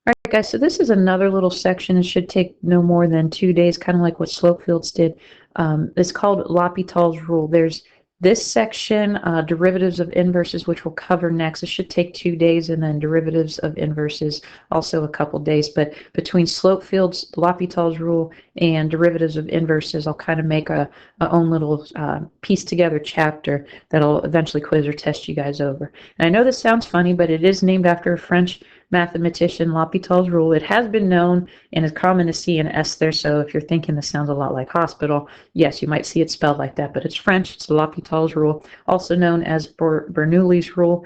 All right, guys, so this is another little section. It should take no more than 2 days, kind of like what Slopefields did. It's called L'Hopital's rule. There's this section, derivatives of inverses, which we'll cover next. It should take 2 days, and then derivatives of inverses, also a couple days. But between Slopefields, L'Hopital's rule, and derivatives of inverses, I'll kind of make a own little piece together chapter that'll eventually quiz or test you guys over. And I know this sounds funny, but it is named after a French mathematician, L'Hopital's rule. It has been known and is common to see an S there, so if you're thinking this sounds a lot like hospital, yes, you might see it spelled like that, but it's French. It's L'Hopital's rule, also known as Bernoulli's rule.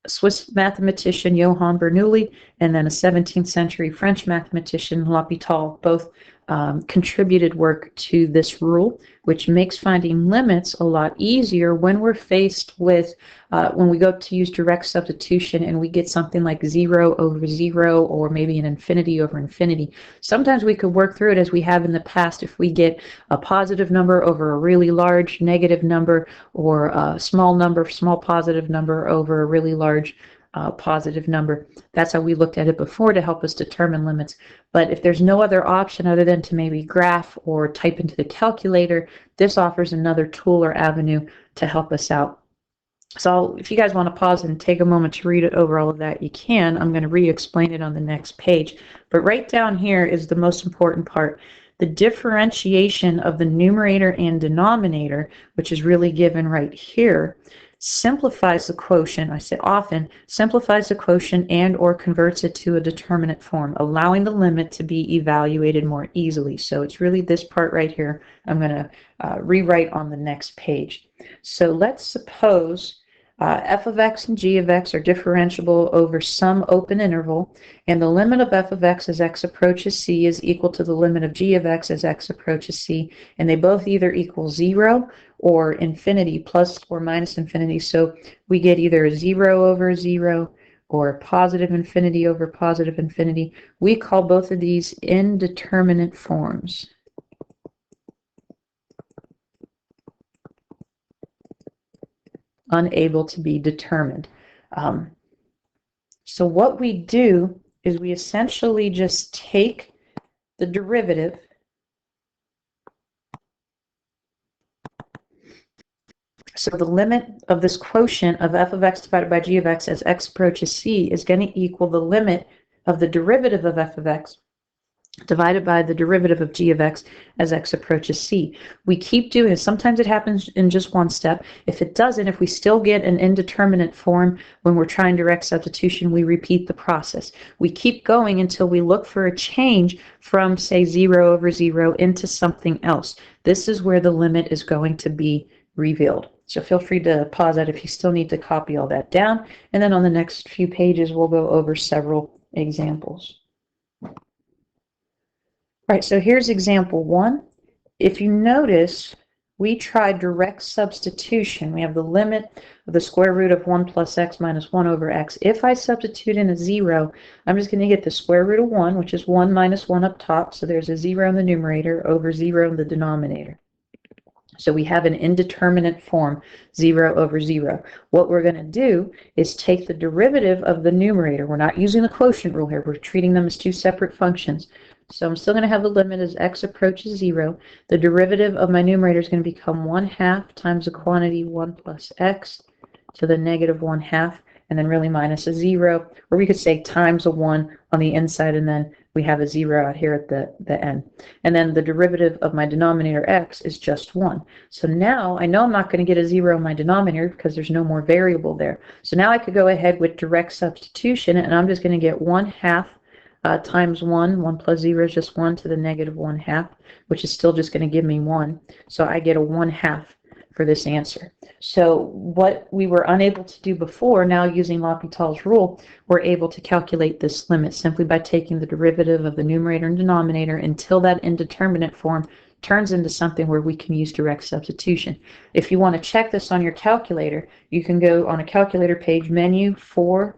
Swiss mathematician Johann Bernoulli, and then a 17th century French mathematician, L'Hopital, both contributed work to this rule, which makes finding limits a lot easier when we're faced with, when we go to use direct substitution and we get something like 0 over 0 or maybe an infinity over infinity. Sometimes we could work through it as we have in the past if we get a positive number over a really large negative number, or a small number, small positive number over a really large positive number. That's how we looked at it before to help us determine limits. But if there's no other option other than to maybe graph or type into the calculator, this offers another tool or avenue to help us out. So if you guys want to pause and take a moment to read it over all of that, you can. I'm going to re-explain it on the next page. But right down here is the most important part. The differentiation of the numerator and denominator, which is really given right here, simplifies the quotient. I say often simplifies the quotient and or converts it to a determinant form, allowing the limit to be evaluated more easily. So it's really this part right here I'm going to rewrite on the next page. So let's suppose f of x and g of x are differentiable over some open interval, and the limit of f of x as x approaches c is equal to the limit of g of x as x approaches c, and they both either equal 0 or infinity, plus or minus infinity. So we get either 0 over 0 or positive infinity over positive infinity. We call both of these indeterminate forms. Unable to be determined. So what we do is we essentially just take the derivative So the limit of this quotient of f of x divided by g of x as x approaches c is going to equal the limit of the derivative of f of x divided by the derivative of g of x as x approaches c. We keep doing it. Sometimes it happens in just one step. If it doesn't, if we still get an indeterminate form when we're trying direct substitution, we repeat the process. We keep going until we look for a change from, say, 0 over 0 into something else. This is where the limit is going to be revealed. So feel free to pause that if you still need to copy all that down. And then on the next few pages, we'll go over several examples. All right, so here's example 1. If you notice, we tried direct substitution. We have the limit of the square root of 1 plus x minus 1 over x. If I substitute in a 0, I'm just going to get the square root of 1, which is 1 minus 1 up top. So there's a 0 in the numerator over 0 in the denominator. So we have an indeterminate form, 0 over 0. What we're going to do is take the derivative of the numerator. We're not using the quotient rule here. We're treating them as two separate functions. So I'm still going to have the limit as x approaches 0. The derivative of my numerator is going to become 1/2 times the quantity 1 plus x to the negative 1/2, and then really minus a 0, or we could say times a 1 on the inside, and then we have a 0 out here at the end. And then the derivative of my denominator x is just 1. So now I know I'm not going to get a 0 in my denominator because there's no more variable there. So now I could go ahead with direct substitution, and I'm just going to get 1/2 times 1. 1 plus 0 is just 1 to the negative 1/2, which is still just going to give me 1. So I get a 1/2 for this answer. So what we were unable to do before, now using L'Hopital's rule, we're able to calculate this limit simply by taking the derivative of the numerator and denominator until that indeterminate form turns into something where we can use direct substitution. If you want to check this on your calculator, you can go on a calculator page, menu, 4,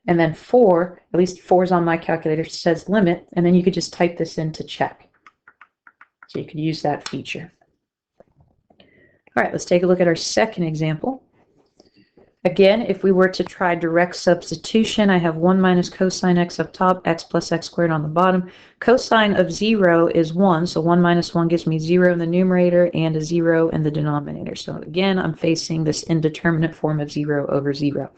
and then 4, at least 4 is on my calculator, says limit, and then you could just type this in to check. So you could use that feature. All right, let's take a look at our second example. Again, if we were to try direct substitution, I have 1 minus cosine x up top, x plus x squared on the bottom. Cosine of 0 is 1, so 1 minus 1 gives me 0 in the numerator and a 0 in the denominator. So again, I'm facing this indeterminate form of 0 over 0.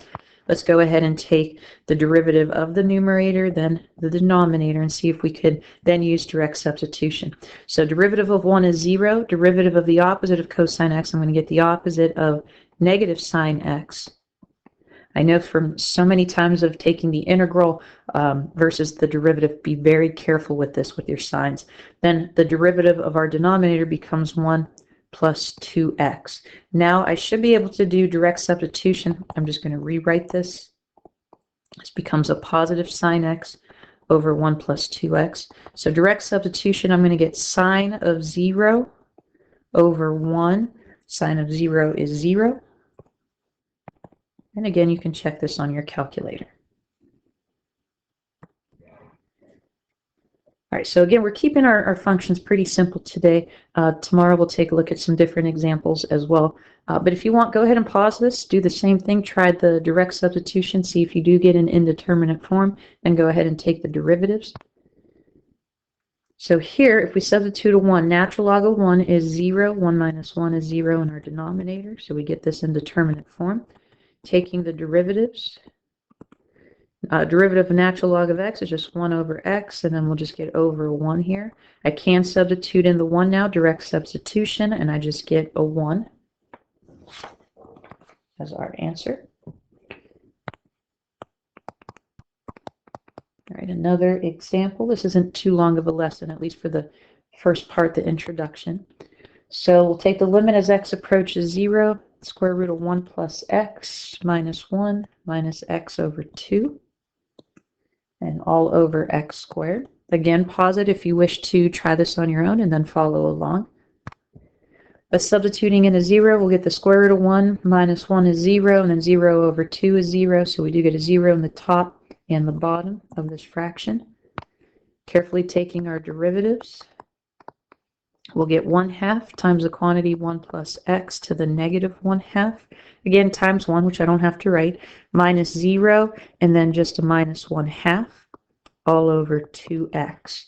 Let's go ahead and take the derivative of the numerator, then the denominator, and see if we could then use direct substitution. So derivative of 1 is 0. Derivative of the opposite of cosine x, I'm going to get the opposite of negative sine x. I know from so many times of taking the integral versus the derivative, be very careful with this with your signs. Then the derivative of our denominator becomes 1 plus 2x. Now I should be able to do direct substitution. I'm just going to rewrite this. This becomes a positive sine x over 1 plus 2x. So direct substitution, I'm going to get sine of 0 over 1. Sine of 0 is 0. And again, you can check this on your calculator. All right, so again, we're keeping our functions pretty simple today. Tomorrow we'll take a look at some different examples as well. But if you want, go ahead and pause this, do the same thing, try the direct substitution, see if you do get an indeterminate form, and go ahead and take the derivatives. So here, if we substitute a 1, natural log of 1 is 0, 1 minus 1 is 0 in our denominator, so we get this indeterminate form. Taking the derivatives, derivative of natural log of x is just 1 over x, and then we'll just get over 1 here. I can substitute in the 1 now, direct substitution, and I just get a 1 as our answer. All right, another example. This isn't too long of a lesson, at least for the first part, the introduction. So we'll take the limit as x approaches 0. Square root of 1 plus x minus 1 minus x over 2 and all over x squared. Again, pause it if you wish to try this on your own and then follow along. By substituting in a 0, we'll get the square root of 1 minus 1 is 0, and then 0 over 2 is 0, so we do get a 0 in the top and the bottom of this fraction. Carefully taking our derivatives, we'll get 1/2 times the quantity 1 plus x to the negative 1/2. Again, times 1, which I don't have to write, minus 0, and then just a minus 1/2 all over 2x.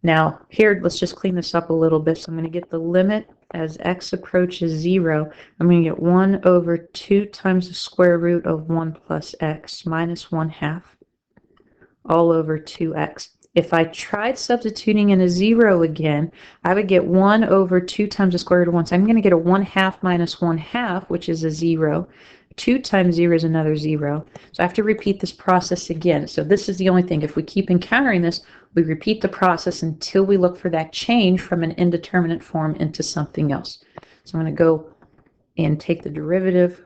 Now, here, let's just clean this up a little bit. So I'm going to get the limit as x approaches 0. I'm going to get 1 over 2 times the square root of 1 plus x minus 1/2 all over 2x. If I tried substituting in a 0 again, I would get 1 over 2 times the square root of 1. So I'm going to get a 1/2 minus 1/2, which is a 0. 2 times 0 is another 0. So I have to repeat this process again. So this is the only thing. If we keep encountering this, we repeat the process until we look for that change from an indeterminate form into something else. So I'm going to go and take the derivative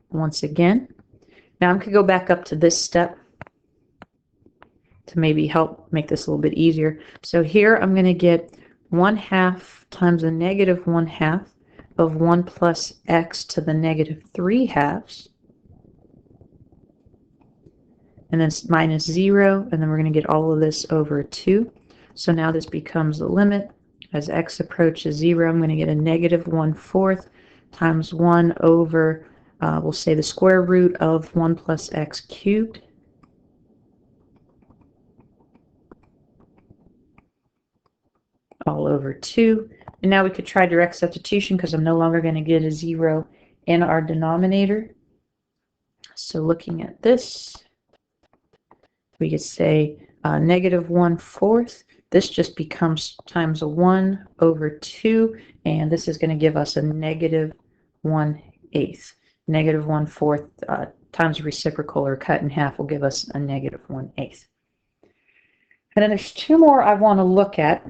once again. Now I'm going to go back up to this step to maybe help make this a little bit easier. So here I'm going to get 1/2 times a negative 1/2 of 1 plus x to the negative 3/2, and then minus 0, and then we're going to get all of this over 2. So now this becomes the limit. As x approaches 0, I'm going to get a negative 1/4 times 1 over, we'll say the square root of 1 plus x cubed. All over 2. And now we could try direct substitution because I'm no longer going to get a 0 in our denominator. So looking at this, we could say negative 1/4. This just becomes times a 1 over 2, and this is going to give us a negative 1/8. Negative 1/4 times reciprocal or cut in half will give us a negative 1/8. And then there's two more I want to look at.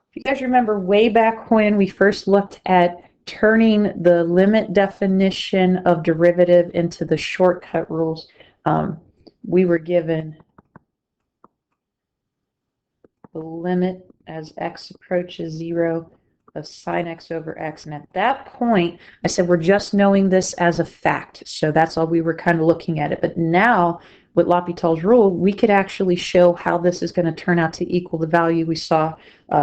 If you guys remember way back when we first looked at turning the limit definition of derivative into the shortcut rules, we were given the limit as x approaches 0 of sine x over x. And at that point, I said we're just knowing this as a fact. So that's all we were kind of looking at it. But now, with L'Hopital's rule, we could actually show how this is going to turn out to equal the value we saw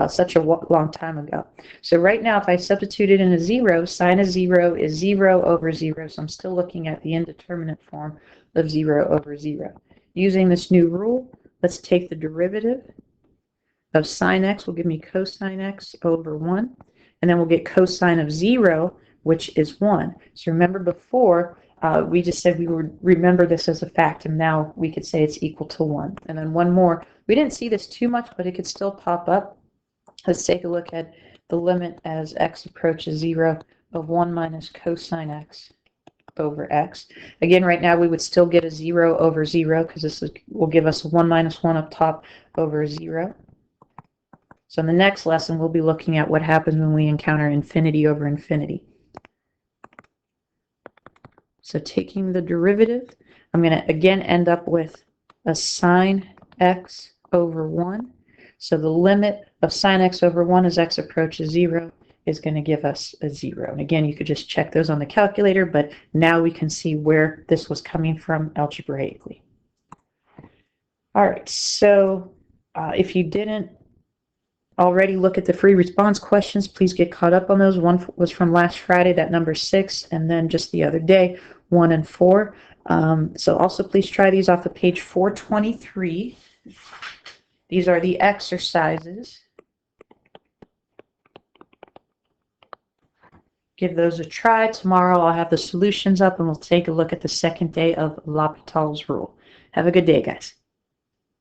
such a long time ago. So right now, if I substitute it in a 0, sine of 0 is 0 over 0. So I'm still looking at the indeterminate form of 0 over 0. Using this new rule, let's take the derivative of sine x will give me cosine x over 1. And then we'll get cosine of 0, which is 1. So remember before, we just said we would remember this as a fact, and now we could say it's equal to 1. And then one more. We didn't see this too much, but it could still pop up. Let's take a look at the limit as x approaches 0 of 1 minus cosine x over x. Again, right now we would still get a 0 over 0 because this will give us 1 minus 1 up top over 0. So in the next lesson, we'll be looking at what happens when we encounter infinity over infinity. So taking the derivative, I'm going to again end up with a sine x over 1. So the limit of sine x over 1 as x approaches 0 is going to give us a 0. And again, you could just check those on the calculator, but now we can see where this was coming from algebraically. All right, so if you didn't already look at the free response questions, please get caught up on those. One was from last Friday, that number 6, and then just the other day, 1 and 4. So also please try these off of page 423. These are the exercises. Give those a try. Tomorrow I'll have the solutions up and we'll take a look at the second day of L'Hopital's rule. Have a good day, guys.